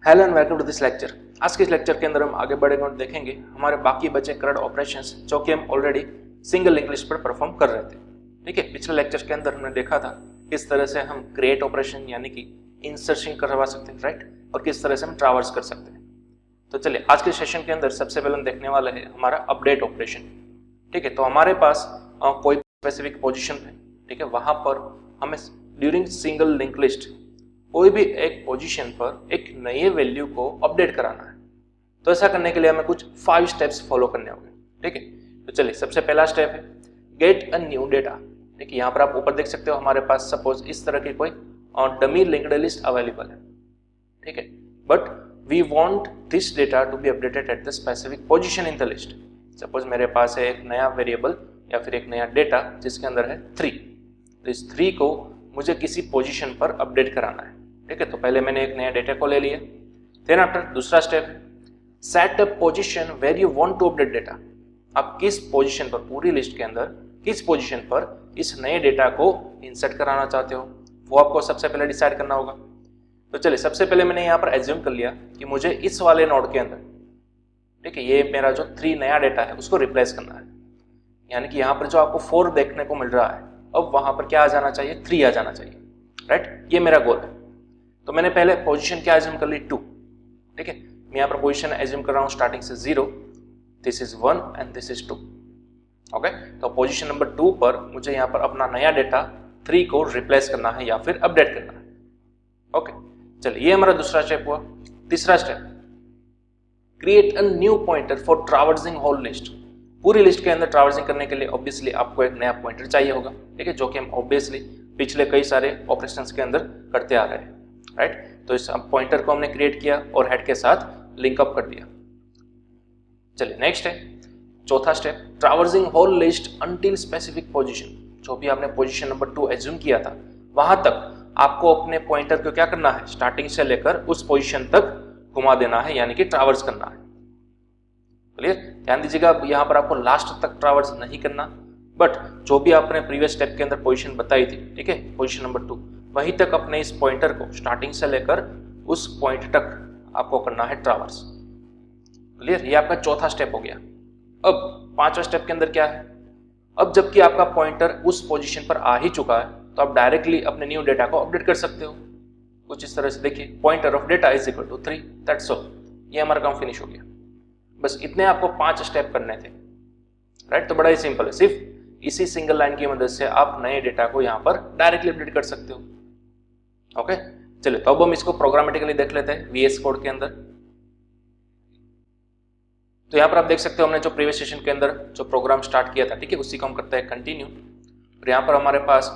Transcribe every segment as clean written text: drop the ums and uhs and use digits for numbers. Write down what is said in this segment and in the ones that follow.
Hello and welcome to this lecture. आज के इस लेक्चर के अंदर हम आगे बढ़ेंगे और देखेंगे हमारे बाकी बचे करंट ऑपरेशंस जो कि हम ऑलरेडी सिंगल लिंक लिस्ट पर परफॉर्म कर रहे थे। ठीक है, पिछले लेक्चर के अंदर हमने देखा था किस तरह से हम क्रिएट ऑपरेशन यानी कि इंसर्शन करवा सकते हैं, राइट, और किस तरह से हम ट्रावर्स कर सकते हैं। तो चलिए आज के सेशन के अंदर सबसे पहले हम देखने वाले हैं हमारा अपडेट ऑपरेशन। ठीक है, तो हमारे पास कोई स्पेसिफिक पोजिशन है, ठीक है, वहां पर हमें ड्यूरिंग सिंगल लिंक लिस्ट कोई भी एक पोजीशन पर एक नए वैल्यू को अपडेट कराना है। तो ऐसा करने के लिए हमें कुछ 5 स्टेप्स फॉलो करने होंगे। ठीक है, तो चलिए सबसे पहला स्टेप है गेट अ न्यू डेटा। ठीक है, यहाँ पर आप ऊपर देख सकते हो हमारे पास सपोज इस तरह की कोई डमी लिंक्ड लिस्ट अवेलेबल है। ठीक है, but we want this data to be updated at the specific position in the list. Suppose मेरे पास है एक नया वेरिएबल या फिर एक नया डेटा जिसके अंदर है 3। तो इस 3 को मुझे किसी पोजीशन पर अपडेट कराना है। ठीक है, तो पहले मैंने एक नया डेटा को ले लिया। देन आफ्टर दूसरा स्टेप है set a position where you want to update data. आप किस पोजीशन पर, पूरी लिस्ट के अंदर किस पोजीशन पर इस नए डेटा को इंसर्ट कराना चाहते हो, वो आपको सबसे पहले डिसाइड करना होगा। तो चलिए सबसे पहले मैंने यहाँ पर एज्यूम कर लिया कि मुझे इस वाले नोड के अंदर, ठीक है, ये मेरा जो 3 नया डेटा है उसको रिप्लेस करना है। यानी कि यहाँ पर जो आपको 4 देखने को मिल रहा है, अब वहां पर क्या आ जाना चाहिए, 3 आ जाना चाहिए, राइट, ये मेरा गोल है। तो मैंने पहले पोजीशन क्या एज्यूम कर ली, 2। ठीक है, मैं यहाँ पर पोजीशन एज्यूम कर रहा हूँ स्टार्टिंग से 0, this is 1 and this is 2। Okay, तो पोजीशन नंबर 2 पर मुझे यहाँ पर अपना नया डेटा 3 को रिप्लेस करना है या फिर अपडेट करना है। ओके, चलिए ये हमारा दूसरा स्टेप हुआ। तीसरा step create a new pointer for traversing whole list. पूरी लिस्ट के अंदर ट्रावर्सिंग करने के लिए ऑब्वियसली आपको एक नया पॉइंटर चाहिए होगा। ठीक है, जो कि हम ऑब्वियसली पिछले कई सारे ऑपरेशंस के अंदर करते आ रहे हैं, राइट। तो इस पॉइंटर को हमने क्रिएट किया और हेड के साथ लिंक अप कर दिया। चलिए नेक्स्ट है चौथा step traversing whole list until specific position. जो भी आपने पोजीशन नंबर 2 एज्यूम किया था वहां तक आपको अपने पॉइंटर को क्या करना है, स्टार्टिंग से लेकर उस पोजीशन तक घुमा देना है, यानी कि ट्रावर्स करना है। क्लियर, ध्यान दीजिएगा यहाँ पर आपको लास्ट तक ट्रावर्स नहीं करना, बट जो भी आपने प्रीवियस स्टेप के अंदर पोजीशन बताई थी, ठीक है, पोजीशन नंबर 2, वहीं तक अपने इस पॉइंटर को स्टार्टिंग से लेकर उस पॉइंट तक आपको करना है ट्रावर्स। क्लियर, ये आपका चौथा स्टेप हो गया। अब पांचवा स्टेप के अंदर क्या है, अब जबकि आपका पॉइंटर उस पोजीशन पर आ ही चुका है तो आप डायरेक्टली अपने न्यू डेटा को अपडेट कर सकते हो। कुछ इस तरह से देखिए, pointer of data is equal to 3, that's all. ये हमारा काम फिनिश हो गया। बस इतने आपको 5 स्टेप करने थे, राइट। तो बड़ा ही सिंपल है, सिर्फ इसी सिंगल लाइन की मदद से आप नए डेटा को यहाँ पर डायरेक्टली अपडेट कर सकते हो। ओके, चलिए तो अब हम इसको प्रोग्रामेटिकली देख लेते हैं VS कोड के अंदर। तो यहाँ पर आप देख सकते हो हमने जो प्रीवियस सेशन के अंदर जो प्रोग्राम स्टार्ट किया था, ठीक है, उसी को हम करते हैं कंटिन्यू। और यहाँ पर हमारे पास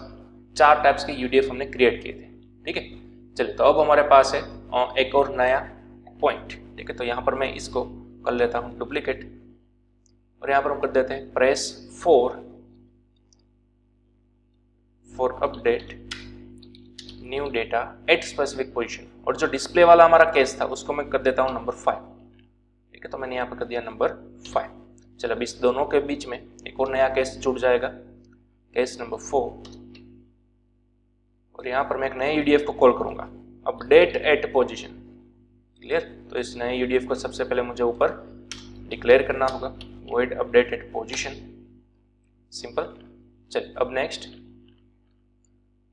4 टाइप्स के UDF हमने क्रिएट किए थे। ठीक है, चलिए तो अब हमारे पास है एक और नया पॉइंट। ठीक है, तो यहाँ पर मैं इसको कर लेता हूँ डुप्लीकेट और यहाँ पर हम कर देते हैं press 4 for update new data at specific position. और जो डिस्प्ले वाला हमारा केस था उसको मैं कर देता हूँ नंबर 5। ठीक है, तो मैंने यहाँ पर कर दिया नंबर 5। चलो अब इस दोनों के बीच में एक और नया केस जुड़ जाएगा, केस नंबर 4। और यहाँ पर मैं एक नए UDF को कॉल करूंगा अपडेट एट पोजीशन। क्लियर, तो इस नए UDF को सबसे पहले मुझे ऊपर डिक्लेयर करना होगा, void update at position, simple. चलिए अब नेक्स्ट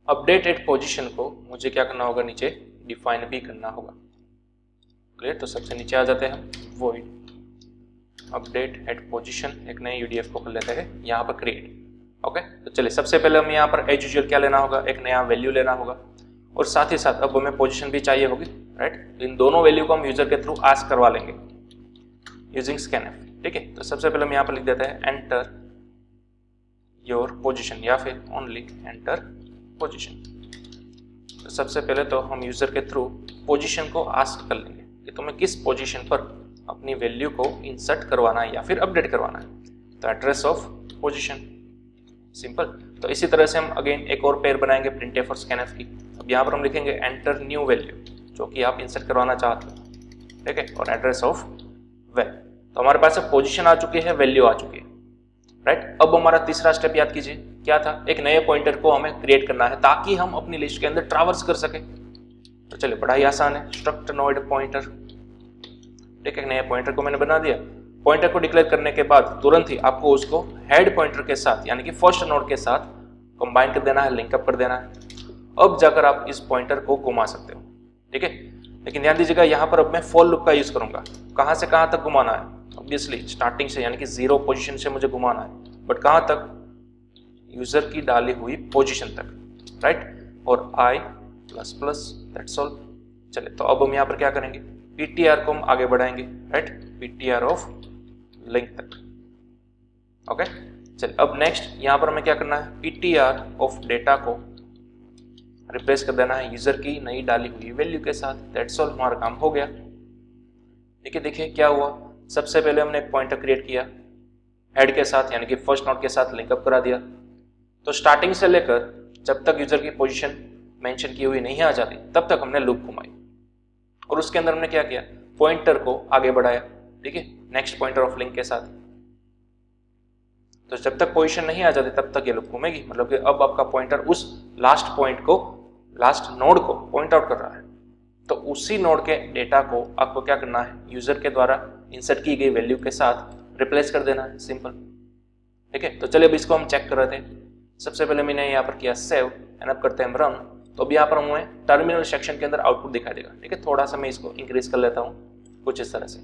अपडेट एट पोजीशन को मुझे क्या करना होगा, नीचे डिफाइन भी करना होगा। क्लियर, तो सबसे नीचे आ जाते हैं हम, void अपडेट एट पोजीशन, एक नए UDF को कर लेते हैं यहाँ पर क्रिएट। ओके, तो चलिए सबसे पहले हमें यहाँ पर एज यूजुअल क्या लेना होगा, एक नया वैल्यू लेना होगा और साथ ही साथ अब हमें पोजीशन भी चाहिए होगी, राइट। इन दोनों वैल्यू को हम यूजर के थ्रू आस्क करवा लेंगे यूजिंग scanf। ठीक है, तो सबसे पहले हम यहाँ पर लिख देते हैं एंटर योर पोजीशन या फिर ओनली एंटर पोजीशन। तो सबसे पहले तो हम यूजर के थ्रू पोजीशन को आस्क कर लेंगे कि तुम्हें किस पोजीशन पर अपनी वैल्यू को इंसर्ट करवाना है या फिर अपडेट करवाना है। तो एड्रेस ऑफ पोजीशन, सिंपल। तो इसी तरह से हम अगेन एक और पेयर बनाएंगे printf और scanf की। अब यहाँ पर हम लिखेंगे एंटर न्यू वैल्यू जो कि आप इंसर्ट करवाना चाहते हो, ठीक है, और एड्रेस ऑफ वैल्यू। तो हमारे पास पोजीशन आ चुकी है, वैल्यू आ चुकी है, राइट। अब हमारा तीसरा स्टेप याद कीजिए क्या था, एक नए पॉइंटर को हमें क्रिएट करना है ताकि हम अपनी लिस्ट के अंदर ट्रावर्स कर सके। तो चलिए बड़ा ही आसान है, स्ट्रक्ट नोड पॉइंटर। ठीक है, नया पॉइंटर को मैंने बना दिया। पॉइंटर को डिक्लेयर करने के बाद तुरंत ही आपको उसको हेड पॉइंटर के साथ यानी कि फर्स्ट नोड के साथ कंबाइन कर देना है, लिंकअप कर देना है। अब जाकर आप इस पॉइंटर को घुमा सकते हो। ठीक है, लेकिन ध्यान दीजिएगा यहाँ पर अब मैं फॉर लूप का यूज करूंगा। कहाँ से कहाँ तक घुमाना है? ऑब्वियसली स्टार्टिंग से यानी कि 0 पोजीशन से मुझे घुमाना है, बट कहाँ तक? यूजर की डाली हुई पोजीशन तक, राइट। और आई प्लस प्लस, दैट्स ऑल। चलिए तो अब हम यहाँ पर क्या करेंगे, पीटीआर को हम आगे बढ़ाएंगे, राइट, पीटीआर ऑफ लिंक तक। ओके, चलिए अब नेक्स्ट यहाँ पर हमें क्या करना है, पीटीआर ऑफ डेटा को रिप्लेस कर देना है यूजर की नई डाली हुई वैल्यू के साथ। दैट्स ऑल, हमारा काम हो गया। ठीक है, देखिए क्या हुआ। सबसे पहले हमने एक पॉइंटर क्रिएट किया हेड के साथ यानी कि फर्स्ट नोड के साथ लिंकअप करा दिया। तो स्टार्टिंग से लेकर जब तक यूजर की पोजीशन मेंशन की हुई नहीं आ जाती तब तक हमने लूप घुमाई, और उसके अंदर हमने क्या किया, पॉइंटर को आगे बढ़ाया। ठीक है, नेक्स्ट पॉइंटर ऑफ लिंक के साथ। तो जब तक पोजीशन नहीं आ जाती तब तक ये लूप घूमेगी, मतलब कि अब आपका पॉइंटर उस लास्ट पॉइंट को, लास्ट नोड को पॉइंट आउट कर रहा है। तो उसी नोड के डेटा को आपको क्या करना है, यूजर के द्वारा इंसर्ट की गई वैल्यू के साथ रिप्लेस कर देना है, सिंपल। ठीक है, तो चलिए अब इसको हम चेक कर रहे थे। सबसे पहले मैंने यहाँ पर किया सेव, एंड अब करते हैं रन। तो अब यहाँ पर हमें टर्मिनल सेक्शन के अंदर आउटपुट दिखाई देगा। ठीक है, थोड़ा सा मैं इसको इंक्रीज कर लेता हूँ कुछ इस तरह से।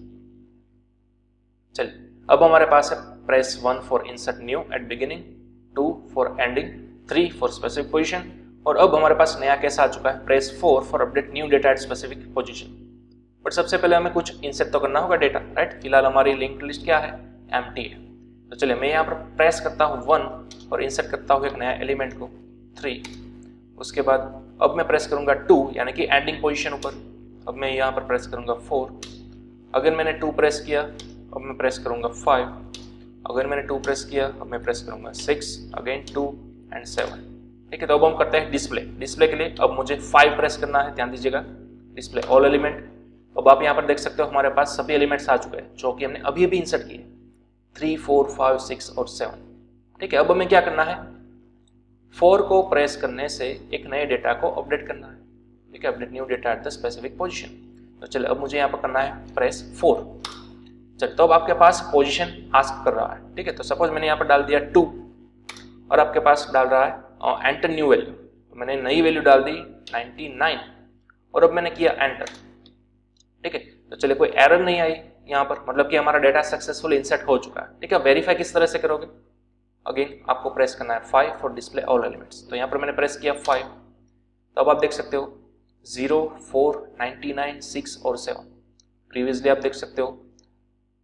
चलिए अब हमारे पास है press 1 for insert new at beginning, 2 for ending, 3 for specific position, और अब हमारे पास नया केस आ चुका है press 4 for update new data at specific position. But सबसे पहले हमें कुछ इंसर्ट तो करना होगा डेटा, राइट। फिलहाल हमारी लिंक्ड लिस्ट क्या है, एम्प्टी है। तो चलिए मैं यहाँ पर प्रेस करता हूँ 1 और इंसर्ट करता हूँ एक नया एलिमेंट को 3। उसके बाद अब मैं प्रेस करूँगा 2 यानी कि एंडिंग पोजीशन ऊपर। अब मैं यहाँ पर प्रेस करूँगा 4। अगर मैंने 2 प्रेस किया अब मैं प्रेस करूँगा 5। अगर मैंने 2 प्रेस किया अब मैं प्रेस करूँगा 6, अगेन 2 एंड 7। ठीक है, तो अब हम करते हैं डिस्प्ले। डिस्प्ले के लिए अब मुझे 5 प्रेस करना है, ध्यान दीजिएगा, डिस्प्ले ऑल एलिमेंट। अब आप यहाँ पर देख सकते हो हमारे पास सभी एलिमेंट्स आ चुके हैं जो कि हमने अभी अभी इंसर्ट किए, 3, 4, 5, 6 और 7। ठीक है, अब हमें क्या करना है, 4 को प्रेस करने से एक नए डेटा को अपडेट करना है। ठीक है, update new data eight the specific position. तो चलिए अब मुझे यहाँ पर करना है प्रेस 4। चलिए तो अब आपके पास पोजीशन आस्क कर रहा है। ठीक है, तो सपोज मैंने यहाँ पर डाल दिया 2 और आपके पास डाल रहा है एंटर न्यू वैल्यू। तो मैंने नई वैल्यू डाल दी 99 और अब मैंने किया एंटर। ठीक है, तो चलिए कोई एरर नहीं आई यहाँ पर, मतलब कि हमारा डेटा सक्सेसफुली इंसर्ट हो चुका है। ठीक है, वेरीफाई किस तरह से करोगे, अगेन आपको प्रेस करना है 5 फॉर डिस्प्ले ऑल एलिमेंट्स। तो यहाँ पर मैंने प्रेस किया 5। तो अब आप देख सकते हो 0, 4, 99, 6 और 7। प्रीवियसली आप देख सकते हो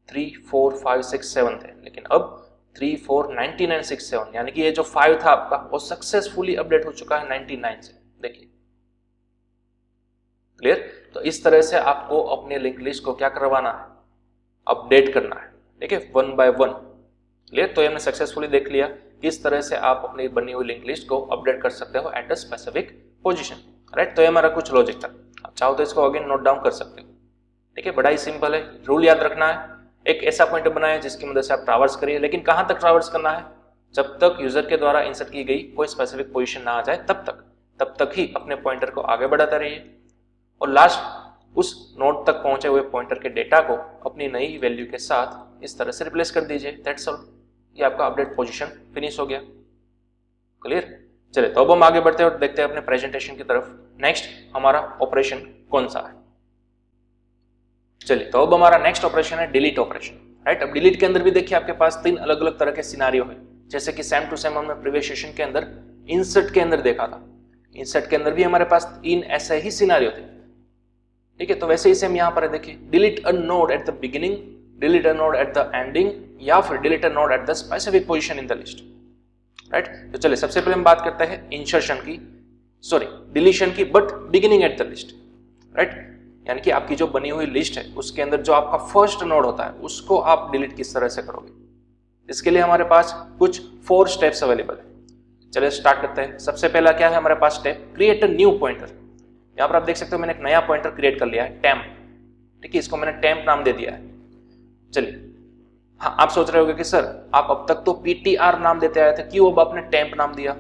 3, 4, 5, 6, 7 थे, लेकिन अब 3, 4, 99, 6, 7 यानी कि ये जो 5 था आपका वो सक्सेसफुली अपडेट हो चुका है 99 से। देखिए क्लियर। तो इस तरह से आपको अपने लिंक लिस्ट को क्या करवाना है, अपडेट करना है। ठीक है, 1 by 1। क्लियर, तो हमने सक्सेसफुली देख लिया किस तरह से आप अपनी बनी हुई लिंक लिस्ट को अपडेट कर सकते हो eight a specific position, right. तो ये हमारा कुछ लॉजिक था। आप चाहो तो इसको अगेन नोट डाउन कर सकते हो। ठीक है, बड़ा ही सिंपल है। रूल याद रखना है, एक ऐसा पॉइंटर बनाए जिसकी मदद से आप ट्रैवर्स करिए, लेकिन कहां तक ट्रैवर्स करना है, जब तक यूजर के द्वारा इंसर्ट की गई कोई स्पेसिफिक पोजीशन ना आ जाए तब तक ही अपने पॉइंटर को आगे बढ़ाते रहिए, और लास्ट उस नोड तक पहुंचे हुए पॉइंटर के डेटा को अपनी नई वैल्यू के साथ इस तरह से रिप्लेस कर दीजिए। दैट्स ऑल, ये आपका अपडेट पोजीशन फिनिश हो गया। क्लियर। चलिए तो अब हम आगे बढ़ते हैं और देखते हैं अपने प्रेजेंटेशन की तरफ। नेक्स्ट हमारा ऑपरेशन कौन सा है। चलिए तो अब हमारा नेक्स्ट ऑपरेशन है डिलीट ऑपरेशन, राइट। अब डिलीट के अंदर भी देखिए आपके पास 3 अलग अलग तरह के सिनारियो है, जैसे कि सेम टू सेम हमने प्रीवियस सेशन के अंदर इंसर्ट के अंदर देखा था। इंसर्ट के अंदर भी हमारे पास 3 ऐसे ही सिनारियो थे। ठीक है, तो वैसे ही सेम यहाँ पर है, देखिए delete a node at the beginning, delete a node at the ending, या फिर delete a node eight the specific position in the list, right. तो चलिए सबसे पहले हम बात करते हैं इंसर्शन की, सॉरी डिलीशन की, but beginning at the list, right. यानी कि आपकी जो बनी हुई लिस्ट है उसके अंदर जो आपका फर्स्ट नोड होता है उसको आप डिलीट किस तरह से करोगे। इसके लिए हमारे पास कुछ 4 स्टेप्स अवेलेबल है। चलिए स्टार्ट करते हैं। सबसे पहला क्या है हमारे पास step, create a new pointer. यहाँ पर आप देख सकते हो मैंने एक नया पॉइंटर क्रिएट कर लिया है, टेम्प। ठीक है, इसको मैंने टेम्प नाम दे दिया है। चलिए हाँ, आप सोच रहे होंगे कि सर आप अब तक तो पीटीआर नाम देते आए थे, क्यों अब आपने टेम्प नाम दिया।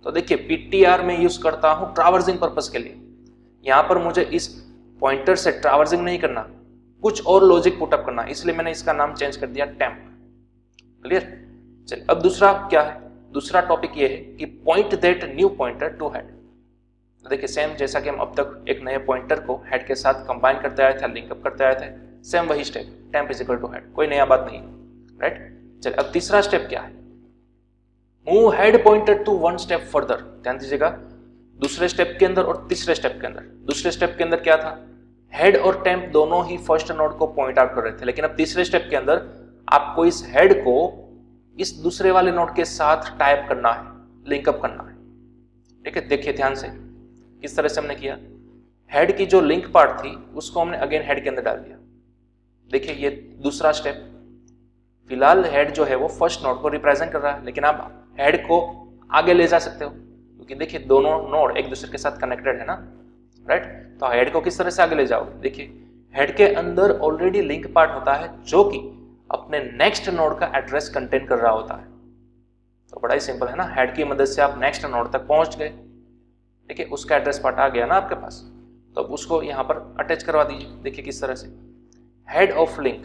तो देखिए पीटीआर में यूज करता हूं ट्रैवर्सिंग पर्पस के लिए, यहाँ पर मुझे इस पॉइंटर से ट्रैवर्सिंग नहीं करना, कुछ और लॉजिक पुटअप करना, इसलिए मैंने इसका नाम चेंज कर दिया टेम्प। क्लियर? चलिए अब दूसरा क्या है, दूसरा टॉपिक ये है कि point that new pointer to head. देखिए सेम जैसा कि हम अब तक एक नए पॉइंटर को हेड के साथ कंबाइन करते आए थे, लिंकअप करते आए थे, सेम वही step, temp is equal to head, कोई नया बात नहीं है, राइट। चलिए अब तीसरा स्टेप क्या है, move head pointer to one step further. ध्यान दीजिएगा, दूसरे स्टेप के अंदर और तीसरे स्टेप के अंदर, दूसरे स्टेप के अंदर क्या था, हेड और टेम्प दोनों ही फर्स्ट नोड को पॉइंट आउट कर रहे थे, लेकिन अब तीसरे स्टेप के अंदर आपको इस हेड को इस दूसरे वाले नोड के साथ टाइप करना है, लिंकअप करना है। ठीक है, देखिए ध्यान से किस तरह से हमने किया, हेड की जो लिंक पार्ट थी उसको हमने अगेन हेड के अंदर डाल दिया। देखिए ये दूसरा स्टेप, फिलहाल हेड जो है वो फर्स्ट नोड को रिप्रेजेंट कर रहा है, लेकिन आप हेड को आगे ले जा सकते हो क्योंकि देखिए दोनों नोड एक दूसरे के साथ कनेक्टेड है ना, राइट। तो हेड को किस तरह से आगे ले जाओगे, देखिए हेड के अंदर ऑलरेडी लिंक पार्ट होता है जो कि अपने नेक्स्ट नोड का एड्रेस कंटेन कर रहा होता है। तो बड़ा ही सिंपल है ना, हेड की मदद से आप नेक्स्ट नोड तक पहुंच गए, ठीक है, उसका एड्रेस पार्ट आ गया ना आपके पास, तो उसको यहाँ पर अटैच करवा दीजिए। देखिए किस तरह से, head of link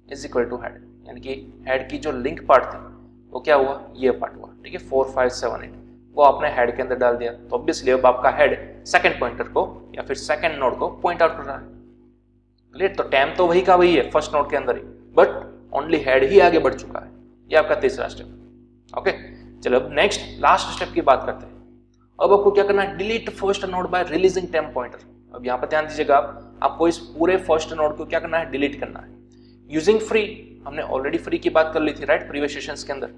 is equal to head, यानी कि हेड की जो लिंक पार्ट थी वो क्या हुआ, ये पार्ट हुआ, ठीक है, 4 5 7 8 वो आपने हेड के अंदर डाल दिया। तो ऑब्वियसली अब आपका हेड सेकंड पॉइंटर को या फिर सेकंड नोड को पॉइंट आउट कर रहा है। क्लियर? तो टेम्प तो वही का वही है फर्स्ट नोड के अंदर ही, बट ओनली हेड ही आगे बढ़ चुका है। ये आपका तीसरा स्टेप। ओके, चलो अब नेक्स्ट लास्ट स्टेप की बात करते हैं। अब आपको क्या करना है, delete first node bye releasing temp pointer. अब यहाँ पर ध्यान दीजिएगा, आपको इस पूरे फर्स्ट नोड को क्या करना है, डिलीट करना है यूजिंग फ्री। हमने ऑलरेडी फ्री की बात कर ली थी, राइट, प्रीवियस सेशंस के अंदर।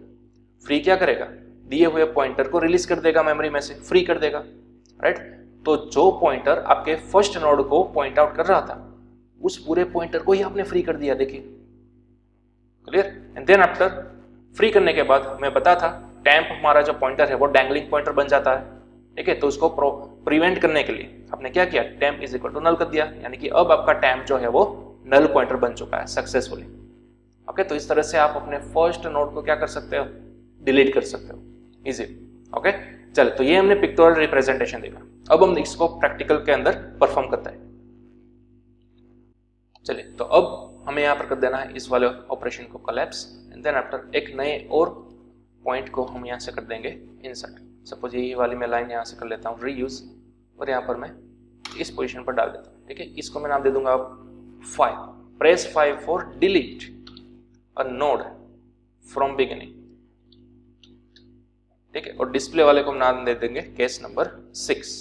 फ्री क्या करेगा, दिए हुए पॉइंटर को रिलीज कर देगा मेमोरी में से, फ्री कर देगा, राइट। तो जो पॉइंटर आपके फर्स्ट नोड को पॉइंट आउट कर रहा था उस पूरे पॉइंटर को ही आपने फ्री कर दिया। देखिए clear? And then after free करने के बाद हमें पता था टेम्प हमारा जो पॉइंटर है वो डैंगलिंग पॉइंटर बन जाता है, ठीक है। तो उसको प्रिवेंट करने के लिए आपने क्या किया, temp is equal to null कर दिया, यानी कि अब आपका टेम्प जो है वो नल पॉइंटर बन चुका है सक्सेसफुली। ओके, तो इस तरह से आप अपने फर्स्ट नोड को क्या कर सकते हो, डिलीट कर सकते हो, इजी। ओके, चलो, तो ये हमने पिक्टोरियल रिप्रेजेंटेशन देखा। अब हम इसको प्रैक्टिकल के अंदर परफॉर्म करते हैं। चलिए, तो अब हमें यहाँ पर कर देना है इस वाले ऑपरेशन को कोलैप्स, एंड देन आफ्टर एक नए और पॉइंट को हम यहाँ से कर देंगे इंसर्ट। सपोज यही वाली मैं लाइन यहाँ से कर लेता हूँ रीयूज, और यहाँ पर मैं इस पोजीशन पर डाल देता हूँ, ठीक है। इसको मैं नाम दे दूंगा अब 5, press 5 for delete a node from beginning, ठीक है। और डिस्प्ले वाले को हम नाम दे देंगे केस नंबर 6,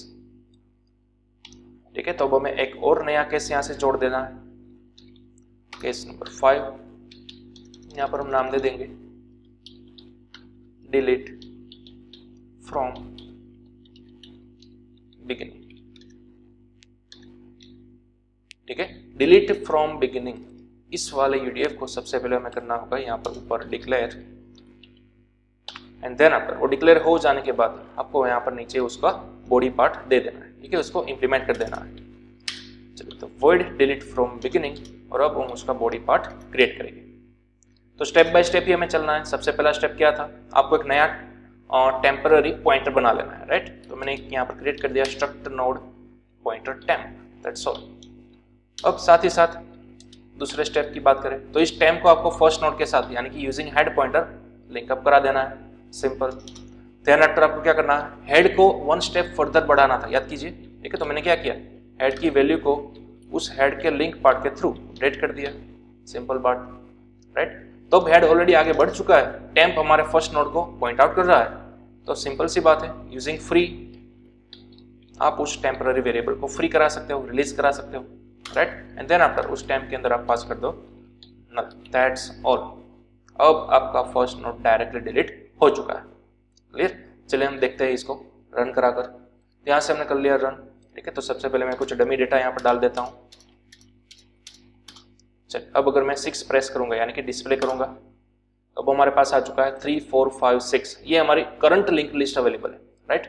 ठीक है। तो अब हमें एक और नया केस यहाँ से जोड़ देना है, केस नंबर 5। यहाँ पर हम नाम दे देंगे डिलीट फ्रॉम बिगिनिंग, ठीक है। डिलीट फ्रॉम बिगिनिंग, इस वाले यूडीएफ को सबसे पहले हमें करना होगा यहाँ पर ऊपर डिक्लेयर, एंड देन आफ्टर वो डिक्लेयर हो जाने के बाद आपको यहाँ पर नीचे उसका बॉडी पार्ट दे देना है, ठीक है, उसको इंप्लीमेंट कर देना है। चलिए, तो वॉइड डिलीट फ्रॉम बिगिनिंग, और अब हम उसका बॉडी पार्ट क्रिएट करेंगे। तो स्टेप बाय स्टेप ही हमें चलना है। सबसे पहला स्टेप क्या था, आपको एक नया टेम्पररी पॉइंटर बना लेना है, राइट। तो मैंने यहाँ पर क्रिएट कर दिया struct node pointer temp, that's all. अब साथ ही साथ दूसरे स्टेप की बात करें तो इस टेम्प को आपको फर्स्ट नोड के साथ यानी कि यूजिंग हेड पॉइंटर लिंकअप करा देना है, सिंपल। देन आफ्टर आपको क्या करना है, हेड को 1 स्टेप फर्दर बढ़ाना था, याद कीजिए, ठीक है। तो मैंने क्या किया, हेड की वैल्यू को उस हेड के लिंक पार्ट के थ्रू अपडेट कर दिया, सिंपल बात, राइट। तो अब हेड ऑलरेडी आगे बढ़ चुका है, टेम्प हमारे फर्स्ट नोड को पॉइंट आउट कर रहा है, तो सिंपल सी बात है, यूजिंग फ्री आप उस टेम्पररी वेरिएबल को फ्री करा सकते हो, रिलीज करा सकते हो, राइट। एंड देन आफ्टर उस टेम्प के अंदर आप पास कर दो नल, दैट्स ऑल। अब आपका फर्स्ट नोड डायरेक्टली डिलीट हो चुका है, क्लियर। चलिए हम देखते हैं इसको रन कराकर। यहाँ से हमने कर लिया रन, ठीक है। तो सबसे पहले मैं कुछ डमी डेटा यहाँ पर डाल देता हूँ। चलिए, अब अगर मैं 6 प्रेस करूंगा यानी कि डिस्प्ले करूंगा, अब हमारे पास आ चुका है 3 4 5 6, ये हमारी करंट लिंक लिस्ट अवेलेबल है, राइट।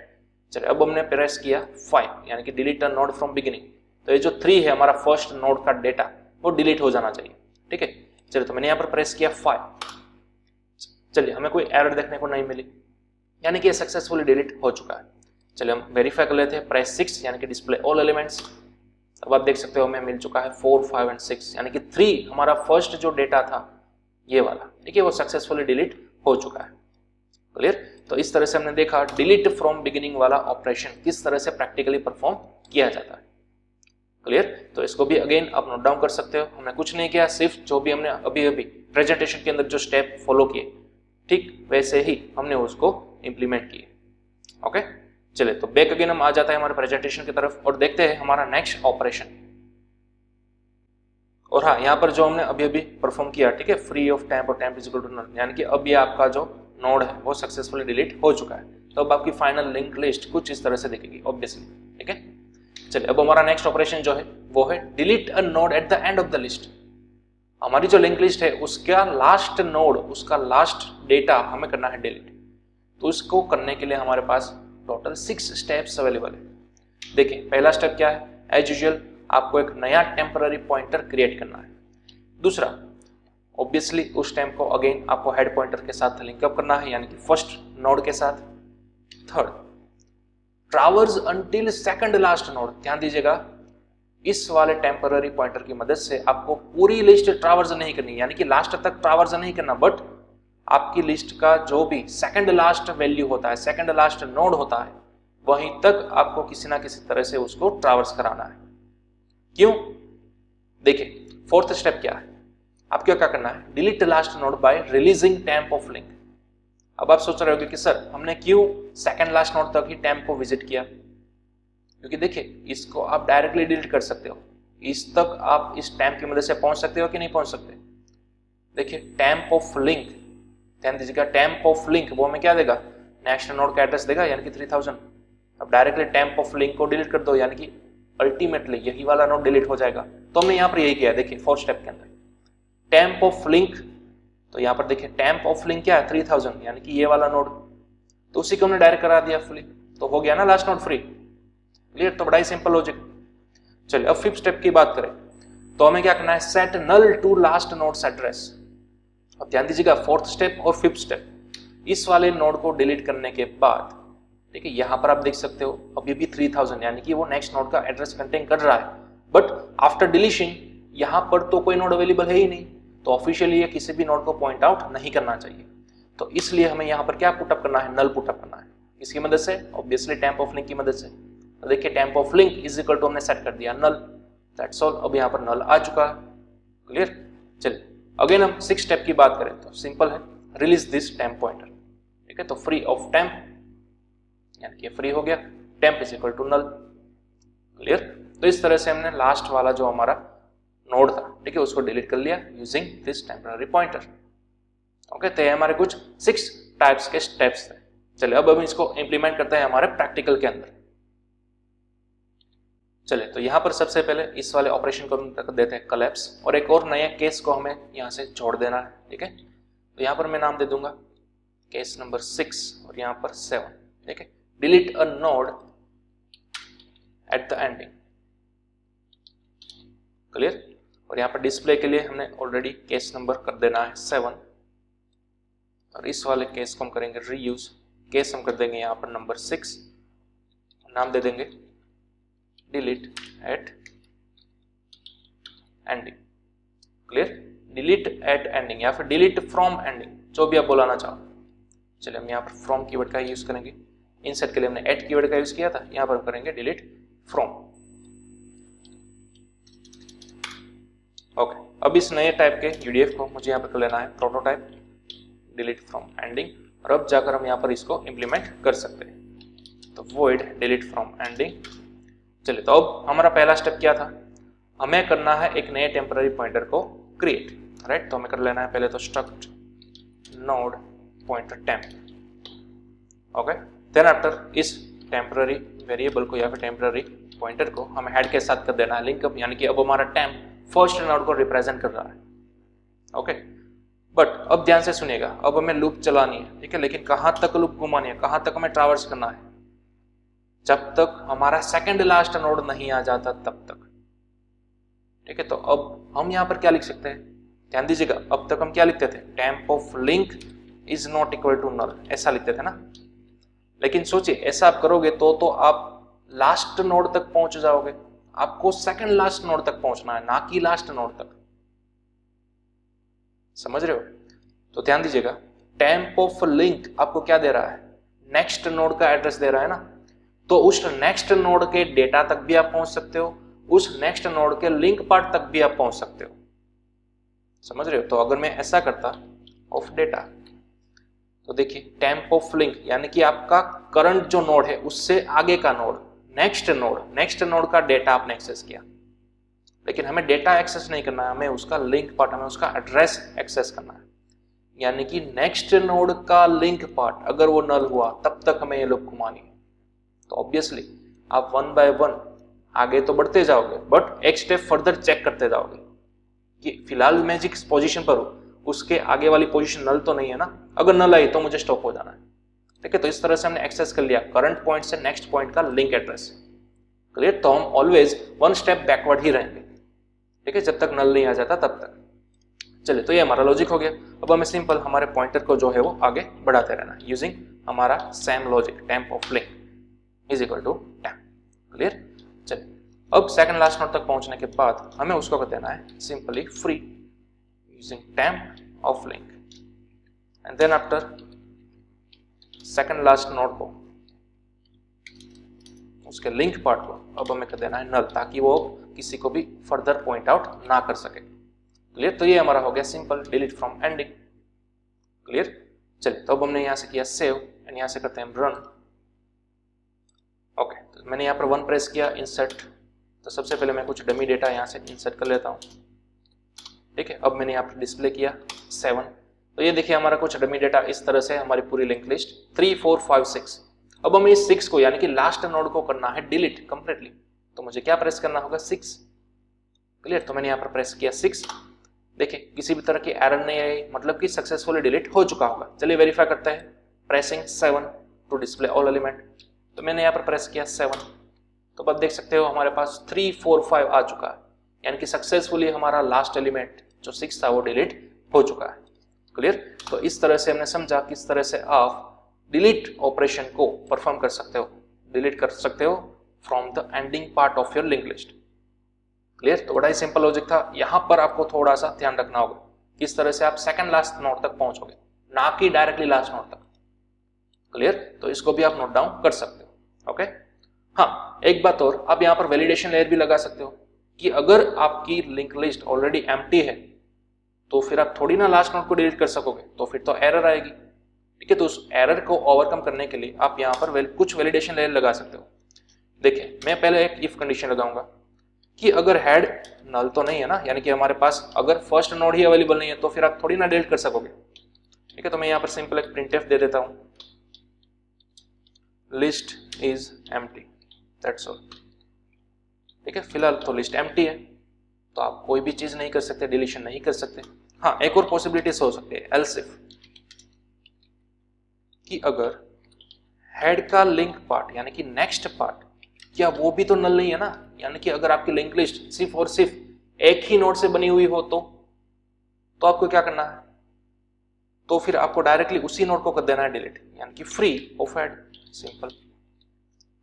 चलिए, अब हमने प्रेस किया 5 यानी कि delete a node from beginning, तो ये जो 3 है हमारा फर्स्ट नोड का डेटा वो डिलीट हो जाना चाहिए, ठीक है। चलिए, तो मैंने यहाँ पर प्रेस किया 5, चलिए हमें कोई एरर देखने को नहीं मिली, यानी कि ये सक्सेसफुली डिलीट हो चुका है। चलिए हम वेरीफाई कर लेते हैं। प्रेस 6 यानी कि डिस्प्ले ऑल एलिमेंट्स। अब आप देख सकते हो हमें मिल चुका है 4, 5 एंड 6 यानी कि 3 हमारा फर्स्ट जो डेटा था ये वाला, ठीक है, वो सक्सेसफुली डिलीट हो चुका है। क्लियर। तो इस तरह से हमने देखा डिलीट फ्रॉम बिगिनिंग वाला ऑपरेशन किस तरह से प्रैक्टिकली परफॉर्म किया जाता है। क्लियर। तो इसको भी अगेन आप नोट डाउन कर सकते हो। हमने कुछ नहीं किया, सिर्फ जो भी हमने अभी अभी प्रेजेंटेशन के अंदर जो स्टेप फॉलो किए ठीक वैसे ही हमने उसको इंप्लीमेंट किए। ओके, चलिए तो बैक अगेन हम आ जाता है हमारे प्रेजेंटेशन की तरफ और देखते हैं हमारा नेक्स्ट ऑपरेशन। और हाँ, यहाँ पर जो हमने अभी अभी परफॉर्म किया, ठीक है, फ्री ऑफ टेम्प और temp is equal to null, यानी कि अब ये आपका जो नोड है वो सक्सेसफुली डिलीट हो चुका है। तो अब आपकी फाइनल लिंक लिस्ट कुछ इस तरह से दिखेगी ऑब्वियसली, ठीक है। चलिए अब हमारा नेक्स्ट ऑपरेशन जो है वो है delete a node at the end of the list. हमारी जो लिंक लिस्ट है उसका लास्ट नोड, उसका लास्ट डेटा हमें करना है डिलीट। तो इसको करने के लिए हमारे पास टोटल 6 स्टेप्स अवेलेबल है। देखिए पहला स्टेप क्या है, एज यूजुअल आपको एक नया टेम्पररी पॉइंटर क्रिएट करना है। दूसरा, ऑब्वियसली उस टेम्प को अगेन आपको हेड पॉइंटर के साथ लिंकअप करना है, यानी कि फर्स्ट नोड के साथ। Third, traverse until second last node. ध्यान दीजिएगा इस वाले टेम्पररी पॉइंटर की मदद से आपको पूरी लिस्ट ट्रैवर्स नहीं करनी, यानी कि लास्ट तक ट्रैवर्स नहीं करना, बट आपकी लिस्ट का जो भी सेकंड लास्ट वैल्यू होता है, सेकंड लास्ट नोड होता है, वहीं तक आपको किसी ना किसी तरह से उसको ट्रैवर्स कराना है। क्यों? देखिए फोर्थ स्टेप क्या है, आपको क्या करना है, delete last node bye releasing temp of link. अब आप सोच रहे होगे कि सर हमने क्यों सेकंड लास्ट नोड तक ही टेम्प को विजिट किया, क्योंकि देखिए इसको आप डायरेक्टली डिलीट कर सकते हो, इस तक आप इस टेम्प की मदद से पहुंच सकते हो कि नहीं पहुंच सकते। देखिए टेम्प ऑफ लिंक, ध्यान दीजिएगा, टेम्प ऑफ लिंक वो हमें क्या देगा, नेक्स्ट नोड का एड्रेस देगा, यानी कि 3000। अब डायरेक्टली टेम्प ऑफ लिंक को डिलीट कर दो, यानी कि अल्टीमेटली यही वाला नोड डिलीट हो जाएगा। तो हमने यहाँ पर यही किया, देखिए फोर्थ स्टेप के अंदर टेम्प ऑफ लिंक, तो यहाँ पर देखिए टेम्प ऑफ लिंक क्या है, 3000, यानी कि ये वाला नोड, तो उसी को हमने डायरेक्ट करा दिया फुली, तो हो गया ना लास्ट नोड फ्री। क्लियर। तो बड़ा ही सिंपल लॉजिक। चलिए अब फिफ्थ स्टेप की बात करें तो हमें क्या करना है, set null to last node's address. अब ध्यान दीजिएगा फोर्थ स्टेप और फिफ्थ स्टेप, इस वाले नोड को डिलीट करने के बाद देखिए यहाँ पर आप देख सकते हो अभी भी 3000, यानी कि वो नेक्स्ट नोड का एड्रेस कंटेन कर रहा है, बट आफ्टर डिलीशन यहाँ पर तो कोई नोड अवेलेबल है ही नहीं, तो ऑफिशियली ये किसी भी नोड को पॉइंट आउट नहीं करना चाहिए। तो इसलिए हमें यहाँ पर क्या पुटअप करना है, नल पुटअप करना है। इसकी मदद से, ऑब्वियसली टेम्प ऑफ लिंक की मदद से। तो देखिए temp of link is equal to हमने सेट कर दिया नल, दैट्स ऑल। अब यहाँ पर नल आ चुका है। क्लियर। चलिए अगेन हम 6 स्टेप की बात करें तो सिंपल है, रिलीज दिस टेम्प पॉइंटर, ठीक है। तो फ्री ऑफ टेम्प, यानी कि फ्री हो गया, temp is equal to null. Clear. तो इस तरह से हमने लास्ट वाला जो हमारा नोड था, ठीक है, उसको डिलीट कर लिया using this temporary pointer. Okay, तो ये हमारे कुछ 6 टाइप्स के स्टेप्स थे। चलिए अब हम इसको इंप्लीमेंट करते हैं हमारे प्रैक्टिकल के अंदर। चलिए तो यहाँ पर सबसे पहले इस वाले ऑपरेशन को हम देते हैं कोलैप्स, और एक और नया केस को हमें यहाँ से जोड़ देना है, ठीक है। तो यहाँ पर मैं नाम दे दूंगा केस नंबर 6 और यहाँ पर 7, ठीक है। Delete a node at the ending. Clear. और यहाँ पर डिस्प्ले के लिए हमने ऑलरेडी केस नंबर कर देना है 7, और इस वाले केस को हम करेंगे रीयूज। केस हम कर देंगे यहाँ पर नंबर 6, नाम दे देंगे delete at ending. Clear. Delete at ending या फिर डिलीट फ्रॉम एंडिंग, जो भी आप बुलाना चाहो। चलिए हम यहाँ पर फ्रॉम कीवर्ड का यूज करेंगे। इंसर्ट के लिए हमने एट कीवर्ड का यूज किया था, यहाँ पर करेंगे डिलीट फ्रॉम। ओके, अब इस नए टाइप के यूडीएफ को मुझे यहाँ पर कर लेना है प्रोटोटाइप, डिलीट फ्रॉम एंडिंग, और अब जाकर हम यहाँ पर इसको इंप्लीमेंट कर सकते हैं। तो वॉइड डिलीट फ्रॉम एंडिंग। चलिए तो अब हमारा पहला स्टेप क्या था, हमें करना है एक नए टेम्पररी पॉइंटर को क्रिएट, राइट। तो हमें कर लेना है पहले तो struct node pointer temp. Okay, then after इस टेम्पररी वेरिएबल को या फिर टेम्पररी पॉइंटर को हमें हेड के साथ कर देना है लिंकअप, यानी कि अब हमारा टेम्प फर्स्ट नोड को रिप्रेजेंट कर रहा है। ओके, बट अब ध्यान से सुनिएगा, अब हमें लूप चलानी है, ठीक है, लेकिन कहां तक लूप घुमानी है, कहां तक हमें ट्रैवर्स करना है, जब तक हमारा सेकंड लास्ट नोड नहीं आ जाता तब तक, ठीक है। तो अब हम यहां पर क्या लिख सकते हैं, ध्यान दीजिएगा, अब तक हम क्या लिखते थे, temp of link is not equal to null, ऐसा लिखते थे ना। लेकिन सोचिए ऐसा आप करोगे तो आप लास्ट नोड तक पहुंच जाओगे, आपको सेकंड लास्ट नोड तक पहुंचना है, ना कि लास्ट नोड तक। समझ रहे हो? तो ध्यान दीजिएगा, टेम्प ऑफ लिंक आपको क्या दे रहा है, नेक्स्ट नोड का एड्रेस दे रहा है ना, तो उस नेक्स्ट नोड के डेटा तक भी आप पहुंच सकते हो, उस नेक्स्ट नोड के लिंक पार्ट तक भी आप पहुंच सकते हो। समझ रहे हो? तो अगर मैं ऐसा करता ऑफ डेटा, तो देखिए टेम्प ऑफ लिंक यानी कि आपका करंट जो नोड है उससे आगे का नोड, नेक्स्ट नोड का डेटा आपने एक्सेस किया, लेकिन हमें डेटा एक्सेस नहीं करना है, हमें उसका लिंक पार्ट, हमें उसका एड्रेस एक्सेस करना है। यानी कि नेक्स्ट नोड का लिंक पार्ट अगर वो नल हुआ तब तक हमें ये लूप घुमानी है। तो ऑब्वियसली आप 1 बाय 1 आगे तो बढ़ते जाओगे, बट एक स्टेप फर्दर चेक करते जाओगे कि फिलहाल मैं जिस पोजीशन पर हूं उसके आगे वाली पोजीशन नल तो नहीं है ना, अगर नल आई तो मुझे स्टॉप हो जाना है। ठीक है, तो इस तरह से हमने एक्सेस कर लिया करंट पॉइंट से नेक्स्ट पॉइंट का लिंक एड्रेस। क्लियर? तो हम ऑलवेज 1 स्टेप बैकवर्ड ही रहेंगे, ठीक है, जब तक नल नहीं आ जाता तब तक। चलिए, तो ये हमारा लॉजिक हो गया। अब हमें सिंपल हमारे पॉइंटर को जो है वो आगे बढ़ाते रहना यूजिंग हमारा same logic, temp of link is equal to temp. Clear? चलिए, अब सेकंड लास्ट नोड तक पहुंचने के बाद हमें उसको कर देना है simply free using temp of link, and then after second last node को, उसके लिंक पार्ट को अब हमें कर देना है नल, ताकि वो किसी को भी फर्दर पॉइंट आउट ना कर सके। क्लियर? तो ये हमारा हो गया simple delete from ending. Clear? चलिए, तो अब हमने यहां से किया सेव एंड यहां से करते हैं रन। ओके, तो मैंने यहाँ पर 1 प्रेस किया, इंसर्ट, तो सबसे पहले मैं कुछ डमी डेटा यहाँ से इंसर्ट कर लेता हूँ। ठीक है, अब मैंने यहाँ पर डिस्प्ले किया 7, तो ये देखिए हमारा कुछ डमी डेटा इस तरह से हमारी पूरी लिंक लिस्ट 3 4 5 6। अब हमें इस 6 को यानी कि लास्ट नोड को करना है डिलीट कंप्लीटली, तो मुझे क्या प्रेस करना होगा 6। क्लियर? तो मैंने यहाँ पर प्रेस किया 6। देखिए किसी भी तरह की एरर नहीं आई, मतलब कि सक्सेसफुली डिलीट हो चुका होगा। चलिए वेरीफाई करते हैं, pressing 7 to display all element, तो मैंने यहाँ पर प्रेस किया 7, तो अब देख सकते हो हमारे पास 3 4 5 आ चुका है, यानी कि सक्सेसफुली हमारा लास्ट एलिमेंट जो 6 था वो डिलीट हो चुका है। क्लियर? तो इस तरह से हमने समझा किस तरह से आप डिलीट ऑपरेशन को परफॉर्म कर सकते हो, डिलीट कर सकते हो from the ending part of your link list. Clear? तो बड़ा ही सिंपल लॉजिक था। यहां पर आपको थोड़ा सा ध्यान रखना होगा किस तरह से आप सेकंड लास्ट नोड तक पहुंचोगे, ना कि डायरेक्टली लास्ट नोड तक। क्लियर? तो इसको भी आप नोट डाउन कर सकते हो। ओके, हाँ, एक बात और, आप यहाँ पर वैलिडेशन लेयर भी लगा सकते हो कि अगर आपकी लिंक लिस्ट ऑलरेडी एम्प्टी है तो फिर आप थोड़ी ना लास्ट नोड को डिलीट कर सकोगे, तो फिर तो एरर आएगी। ठीक है, तो उस एरर को ओवरकम करने के लिए आप यहाँ पर कुछ वैलिडेशन लेयर लगा सकते हो। देखिए, मैं पहले एक इफ कंडीशन लगाऊंगा कि अगर हेड नल तो नहीं है ना, यानी कि हमारे पास अगर फर्स्ट नोड ही अवेलेबल नहीं है तो फिर आप थोड़ी ना डिलीट कर सकोगे। ठीक है, तो मैं यहाँ पर सिंपल एक प्रिंटफ दे देता हूँ, list is empty, that's all. ठीक है, फिलहाल तो लिस्ट एम्प्टी है, तो आप कोई भी चीज नहीं कर सकते, डिलीशन नहीं कर सकते। हाँ, एक और पॉसिबिलिटीज हो सकती है, एल्स इफ, कि अगर हेड का लिंक पार्ट यानी कि नेक्स्ट पार्ट, क्या वो भी तो नल नहीं है ना, यानी कि अगर आपकी लिंक लिस्ट सिर्फ और सिर्फ एक ही नोड से बनी हुई हो तो आपको क्या करना है, तो फिर आपको डायरेक्टली उसी नोड को कर देना है डिलीट, यानी कि फ्री ऑफ हेड, सिंपल।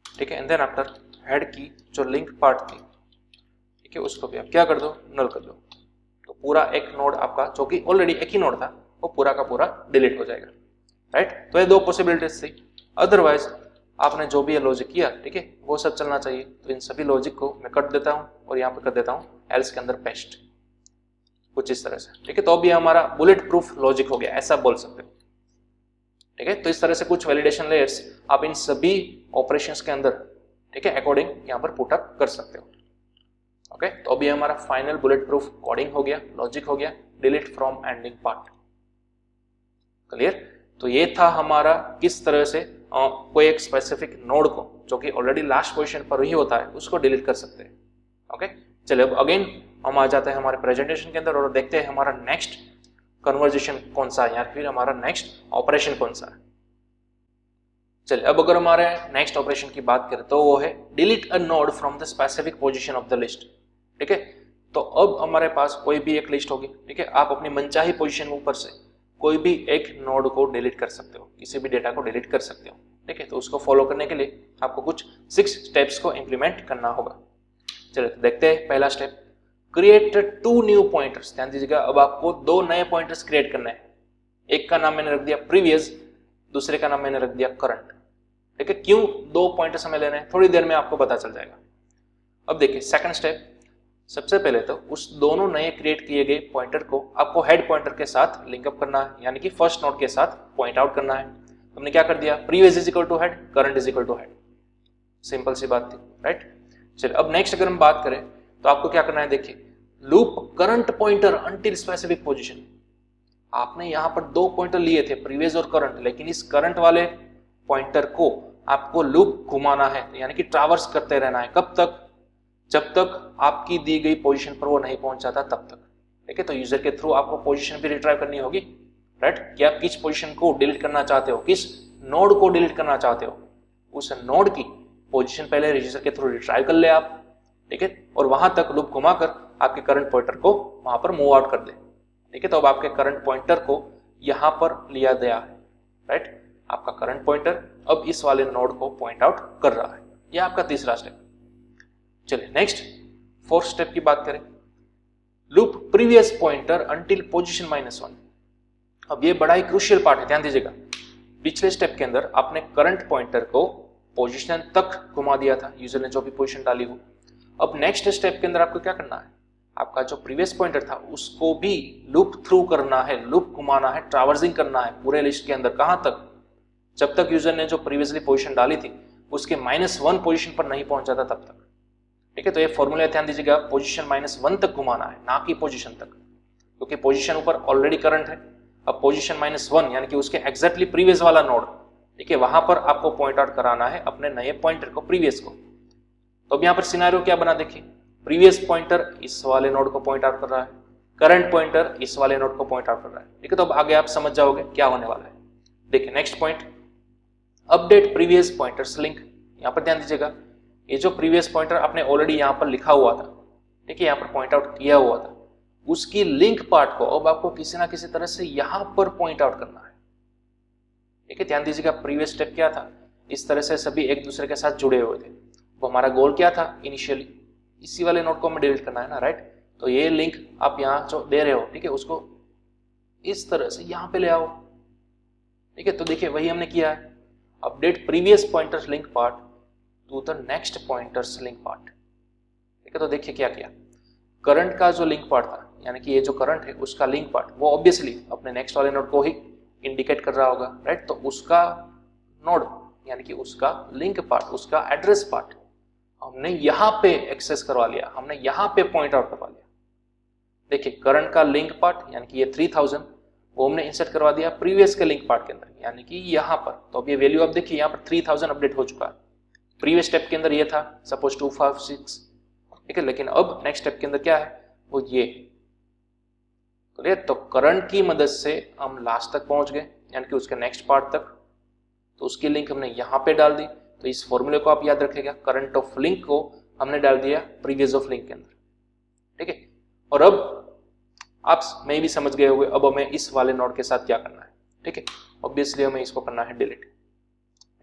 ठीक है, एंड देन आफ्टर हेड की जो लिंक पार्ट थी, ठीक है, उसको भी आप क्या कर दो, नल कर दो, तो पूरा एक नोड आपका जो कि ऑलरेडी एक ही नोड था वो पूरा का पूरा डिलीट हो जाएगा। राइट? तो ये 2 पॉसिबिलिटीज थी। अदरवाइज आपने जो भी ये लॉजिक किया, ठीक है, वो सब चलना चाहिए। तो इन सभी लॉजिक को मैं कट देता हूं और यहाँ पर कर देता हूँ एल्स के अंदर पेस्ट, कुछ इस तरह से। ठीक है, तो अभी हमारा बुलेट प्रूफ लॉजिक हो गया, ऐसा बोल सकते हो। ठीक है, तो इस तरह से कुछ वैलिडेशन लेयर्स आप इन सभी ऑपरेशंस के अंदर, ठीक है, अकॉर्डिंग यहाँ पर पुट अप कर सकते हो। ओके, तो अभी हमारा फाइनल बुलेट प्रूफ कोडिंग हो गया, लॉजिक हो गया, delete from ending part. Clear? तो ये था हमारा किस तरह से कोई एक स्पेसिफिक नोड को जो कि ऑलरेडी लास्ट पोजीशन पर ही होता है उसको डिलीट कर सकते हैं। ओके, चलिए अब अगेन हम आ जाते हैं हमारे प्रेजेंटेशन के अंदर और देखते हैं हमारा नेक्स्ट कन्वर्जेशन कौन सा है या फिर हमारा नेक्स्ट ऑपरेशन कौन सा है। चलिए, अब अगर हमारे नेक्स्ट ऑपरेशन की बात करें तो वो है delete a node from the specific position of the list. ठीक है, तो अब हमारे पास कोई भी एक लिस्ट होगी, ठीक है, आप अपनी मनचाही पोजीशन ऊपर से कोई भी एक नोड को डिलीट कर सकते हो, किसी भी डेटा को डिलीट कर सकते हो। ठीक है, तो उसको फॉलो करने के लिए आपको कुछ 6 स्टेप्स को इंप्लीमेंट करना होगा। चलिए तो देखते हैं पहला स्टेप, क्रिएट 2 न्यू पॉइंटर्स। ध्यान दीजिएगा, अब आपको 2 नए पॉइंटर्स क्रिएट करने हैं। एक का नाम मैंने रख दिया प्रीवियस, दूसरे का नाम मैंने रख दिया करंट। ठीक है, क्यों 2 पॉइंटर्स हमें लेने हैं थोड़ी देर में आपको पता चल जाएगा। अब देखिए सेकंड स्टेप, सबसे पहले तो उस दोनों नए क्रिएट किए गए पॉइंटर को आपको हेड पॉइंटर के साथ लिंकअप करना है, यानी कि फर्स्ट नोड के साथ पॉइंट आउट करना है। हमने क्या कर दिया, previous is equal to head, current is equal to head, simple सी बात थी, राइट। चलिए अब नेक्स्ट अगर हम बात करें तो आपको क्या करना है, देखिए loop current pointer until specific position. आपने यहां पर 2 पॉइंटर लिए थे, प्रीवियस और करंट, लेकिन इस करंट वाले पॉइंटर को आपको लूप घुमाना है, यानी कि ट्रैवर्स करते रहना है। कब तक, जब तक आपकी दी गई पोजीशन पर वो नहीं पहुंच जाता तब तक। ठीक है, तो यूजर के थ्रू आपको पोजीशन भी रिट्राइव करनी होगी, राइट, कि आप किस पोजीशन को डिलीट करना चाहते हो, किस नोड को डिलीट करना चाहते हो, उस नोड की पोजीशन पहले रजिस्टर के थ्रू रिट्राइव कर ले आप। ठीक है, और वहां तक लूप घुमाकर आपके करंट पॉइंटर को वहां पर मूव आउट कर दे। ठीक है, तो अब आपके करंट पॉइंटर को यहां पर लिया गया है, राइट, आपका करंट पॉइंटर अब इस वाले नोड को पॉइंट आउट कर रहा है। यह आपका तीसरा स्टेप। चलिए नेक्स्ट 4th स्टेप की बात करें, loop previous pointer until position -1। अब ये बड़ा ही क्रूशियल पार्ट है, ध्यान दीजिएगा। पिछले स्टेप के अंदर आपने करंट पॉइंटर को पोजीशन तक घुमा दिया था, यूजर ने जो भी पोजीशन डाली हो। अब नेक्स्ट स्टेप के अंदर आपको क्या करना है, आपका जो प्रीवियस पॉइंटर था उसको भी लूप थ्रू करना है, लूप घुमाना है, ट्रैवर्सिंग करना है पूरे लिस्ट के अंदर। कहां तक, जब तक यूजर ने जो प्रीवियसली पोजीशन डाली थी उसके -1 पोजीशन पर नहीं पहुंच जाता तब तक। ठीक है, तो ये फॉर्मूला ध्यान दीजिएगा, पोजीशन -1 तक घुमाना है, ना कि पोजीशन तक, क्योंकि पोजीशन ऊपर ऑलरेडी करंट है। अब पोजीशन -1 यानी कि उसके एग्जैक्टली प्रीवियस वाला नोड, ठीक है, वहां पर आपको पॉइंट आउट कराना है अपने नए पॉइंटर को, प्रीवियस को। तो अब यहाँ पर सिनेरियो क्या बना, देखिए प्रीवियस पॉइंटर इस वाले नोड को पॉइंट आउट कर रहा है, करंट पॉइंटर इस वाले नोड को पॉइंट आउट कर रहा है। ठीक है, तो अब आगे आप समझ जाओगे क्या होने वाला है। देखिए next point, update previous pointers link. यहाँ पर ध्यान दीजिएगा, ये जो प्रीवियस पॉइंटर आपने ऑलरेडी यहाँ पर लिखा हुआ था, ठीक है, यहाँ पर पॉइंट आउट किया हुआ था, उसकी लिंक पार्ट को अब आपको किसी ना किसी तरह से यहाँ पर पॉइंट आउट करना है। ठीक है, ध्यान दीजिएगा, प्रीवियस स्टेप क्या था, इस तरह से सभी एक दूसरे के साथ जुड़े हुए थे। वो हमारा गोल क्या था इनिशियली, इसी वाले नोड को हमें डिलीट करना है ना, राइट। तो ये लिंक आप यहाँ जो दे रहे हो, ठीक है, उसको इस तरह से यहाँ पे ले आओ। ठीक है, तो देखिए वही हमने किया है, update previous pointers link part two the next pointers link part. ठीक है, तो देखिए क्या किया, करंट का जो लिंक पार्ट था, यानी कि ये जो करंट है उसका लिंक पार्ट, वो ऑब्वियसली अपने नेक्स्ट वाले नोड को ही इंडिकेट कर रहा होगा, राइट। तो उसका नोड यानी कि उसका लिंक पार्ट, उसका एड्रेस पार्ट हमने यहाँ पे एक्सेस करवा लिया, हमने यहाँ पे पॉइंट आउट करवा लिया। देखिए करंट का लिंक पार्ट यानी कि ये 3000 वो हमने इंसर्ट करवा दिया प्रीवियस के लिंक पार्ट के अंदर, यानी कि यहाँ पर। तो अब ये वैल्यू आप देखिए यहाँ पर 3000 अपडेट हो चुका है। प्रीवियस स्टेप के अंदर ये था सपोज 256, ठीक है, लेकिन अब नेक्स्ट स्टेप के अंदर क्या है, वो ये। तो करंट की मदद से हम लास्ट तक पहुंच गए, यानी कि उसके नेक्स्ट पार्ट तक। तो उसकी लिंक हमने यहाँ पे डाल दी। तो इस फॉर्मूले को आप याद रखिएगा, करंट ऑफ लिंक को हमने डाल दिया प्रीवियस ऑफ लिंक के अंदर। ठीक है, और अब आप मैं भी समझ गए होंगे अब हमें इस वाले नोड के साथ क्या करना है। ठीक है, ऑब्वियसली हमें इसको करना है डिलीट,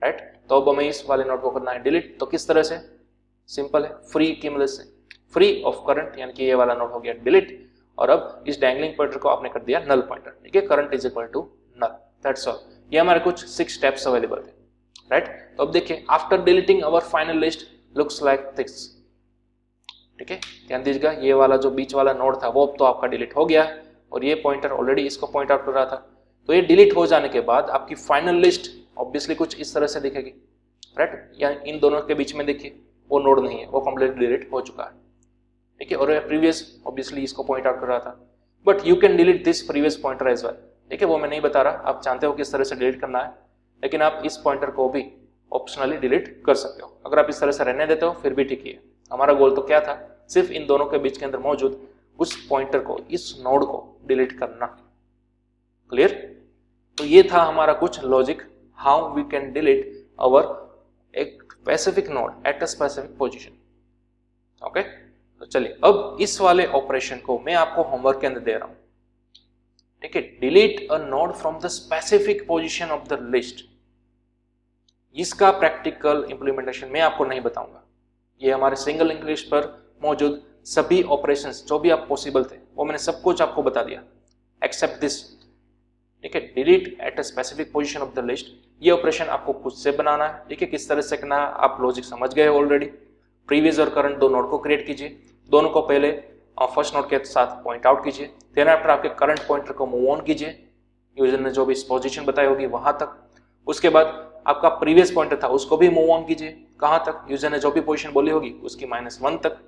राइट। तो अब हमें इस वाले नोड को करना है डिलीट। तो किस तरह से, सिंपल है, फ्री की मदद से, फ्री ऑफ करंट, यानी कि ये वाला नोड हो गया डिलीट। और अब इस डैंगलिंग पॉइंटर को आपने कर दिया नल पॉइंटर। ठीक है, current is equal to null, that's all. ये हमारे कुछ 6 स्टेप्स अवेलेबल थे, राइट। तो अब देखिए after deleting our final list looks like this. ठीक है, ध्यान दीजिएगा, ये वाला जो बीच वाला नोड था वो अब तो आपका डिलीट हो गया और ये पॉइंटर ऑलरेडी इसको पॉइंट आउट कर रहा था। तो ये डिलीट हो जाने के बाद आपकी फाइनल लिस्ट ऑब्वियसली कुछ इस तरह से दिखेगी, राइट। या इन दोनों के बीच में देखिए वो नोड नहीं है, वो कंप्लीट डिलीट हो चुका है। ठीक है, और प्रीवियस ऑब्वियसली इसको पॉइंट आउट कर रहा था, but you can delete this previous pointer as well. ठीक है, वो मैं नहीं बता रहा, आप जानते हो किस तरह से डिलीट करना है, लेकिन आप इस पॉइंटर को भी ऑप्शनली डिलीट कर सकते हो। अगर आप इस तरह से रहने देते हो फिर भी ठीक है। हमारा गोल तो क्या था, सिर्फ इन दोनों के बीच के अंदर मौजूद उस पॉइंटर को, इस नोड को डिलीट करना। क्लियर? तो ये था हमारा कुछ logic, how we can delete our एक specific node at a specific position. Okay, तो चलिए अब इस वाले ऑपरेशन को मैं आपको होमवर्क के अंदर दे रहा हूं। ठीक है, delete a node from the specific position of the list. इसका प्रैक्टिकल इम्प्लीमेंटेशन मैं आपको नहीं बताऊंगा। ये हमारे सिंगल लिंक लिस्ट पर मौजूद सभी ऑपरेशंस जो भी आप पॉसिबल थे वो मैंने सब कुछ आपको बता दिया एक्सेप्ट दिस। ठीक है, delete at a specific position of the list, ये ऑपरेशन आपको खुद से बनाना है। ठीक है, किस तरह से करना है आप लॉजिक समझ गए ऑलरेडी। प्रीवियस और करंट दो नोड को क्रिएट कीजिए, दोनों को पहले फर्स्ट नोड के साथ पॉइंट आउट कीजिए, देन आफ्टर आपके करंट पॉइंटर को मूव ऑन कीजिए यूजर ने जो भी पोजीशन बताई होगी वहां तक। उसके बाद आपका प्रीवियस पॉइंटर था उसको भी मूव ऑन कीजिए, कहां तक, यूजर ने जो भी पोजीशन बोली होगी उसकी -1 तक।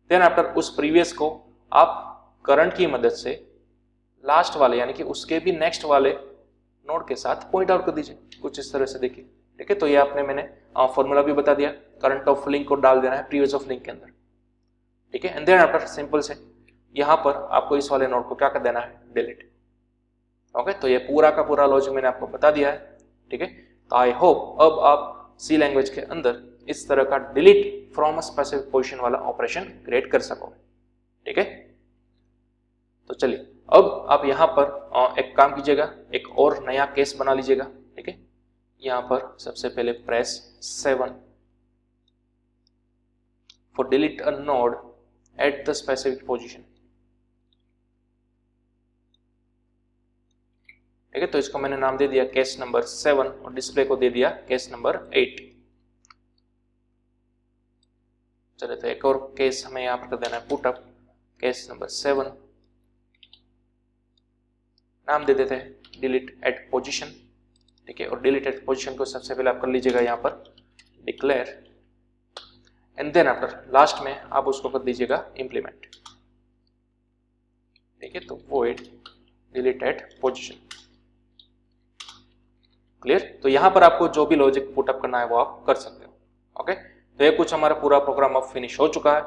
देन आफ्टर उस प्रीवियस को आप करंट की मदद से लास्ट वाले यानी कि उसके भी नेक्स्ट वाले नोड के साथ पॉइंट आउट कर दीजिए, कुछ इस तरह से देखिए। ठीक है, तो ये आपने मैंने फॉर्मूला भी बता दिया, करंट ऑफ लिंक को डाल देना है प्रीवियस ऑफ लिंक के अंदर। ठीक है, एंड देन आफ्टर सिंपल से यहाँ पर आपको इस वाले नोड को क्या कर देना है, डिलीट। ओके, तो ये पूरा का पूरा लॉजिक मैंने आपको बता दिया है। ठीक है, तो आई होप अब आप सी लैंग्वेज के अंदर इस तरह का delete from a specific position वाला ऑपरेशन क्रिएट कर सकोगे। ठीक है, तो चलिए अब आप यहाँ पर एक काम कीजिएगा, एक और नया केस बना लीजिएगा। ठीक है, यहाँ पर सबसे पहले press 7 for delete a node eight the specific position. ठीक है, तो इसको मैंने नाम दे दिया केस नंबर 7 और डिस्प्ले को दे दिया केस नंबर 8। चलिए, तो एक और केस हमें यहाँ पर कर देना है पुटअप, केस नंबर 7, नाम दे देते हैं डिलीट एट पोजीशन। ठीक है, और डिलीट एट पोजीशन को सबसे पहले आप कर लीजिएगा यहाँ पर declare, and then after last में आप उसको कर दीजिएगा इम्प्लीमेंट। ठीक है, तो void delete at position. Clear, तो यहाँ पर आपको जो भी लॉजिक पुटअप करना है वो आप कर सकते हो। ओके, तो ये कुछ हमारा पूरा प्रोग्राम अब फिनिश हो चुका है,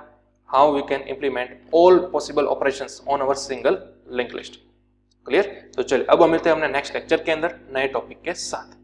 how we can implement all possible operations on our single link list. Clear, तो चलिए अब हम मिलते हैं अपने नेक्स्ट लेक्चर के अंदर नए टॉपिक के साथ।